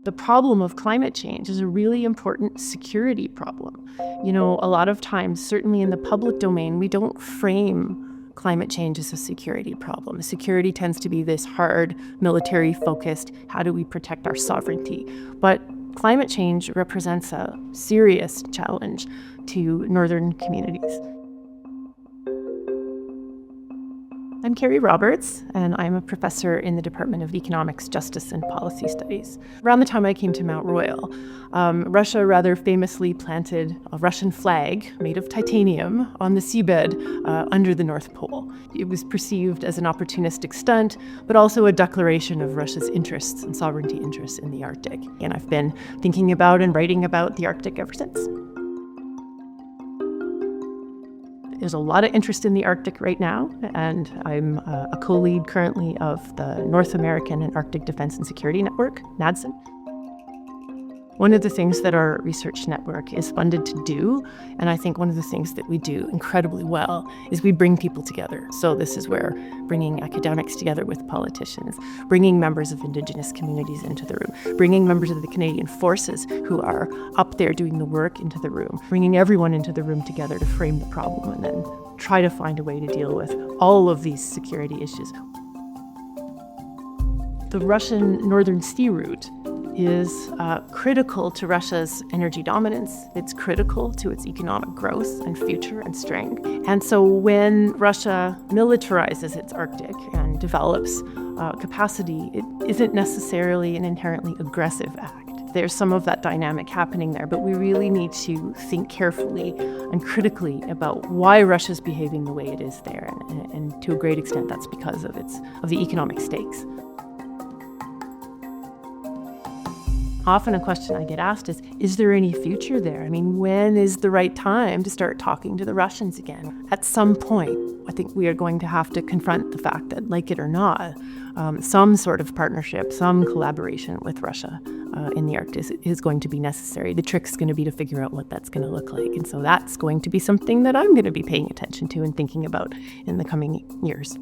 The problem of climate change is a really important security problem. A lot of times, certainly in the public domain, we don't frame climate change as a security problem. Security tends to be this hard, military-focused, how do we protect our sovereignty? But climate change represents a serious challenge to northern communities. I'm Kari Roberts, and I'm a professor in the Department of Economics, Justice, and Policy Studies. Around the time I came to Mount Royal, Russia rather famously planted a Russian flag made of titanium on the seabed under the North Pole. It was perceived as an opportunistic stunt, but also a declaration of Russia's interests and sovereignty interests in the Arctic. And I've been thinking about and writing about the Arctic ever since. There's a lot of interest in the Arctic right now, and I'm a co-lead currently of the North American and Arctic Defense and Security Network, NADSEN. One of the things that our research network is funded to do, and I think one of the things that we do incredibly well, is we bring people together. So this is where bringing academics together with politicians, bringing members of Indigenous communities into the room, bringing members of the Canadian Forces who are up there doing the work into the room, bringing everyone into the room together to frame the problem and then try to find a way to deal with all of these security issues. The Russian Northern Sea Route is critical to Russia's energy dominance. It's critical to its economic growth and future and strength. And so when Russia militarizes its Arctic and develops capacity, it isn't necessarily an inherently aggressive act. There's some of that dynamic happening there, but we really need to think carefully and critically about why Russia's behaving the way it is there. And to a great extent, that's because of the economic stakes. Often a question I get asked is there any future there? I mean, when is the right time to start talking to the Russians again? At some point, I think we are going to have to confront the fact that, like it or not, some sort of partnership, some collaboration with Russia in the Arctic is going to be necessary. The trick's going to be to figure out what that's going to look like. And so that's going to be something that I'm going to be paying attention to and thinking about in the coming years.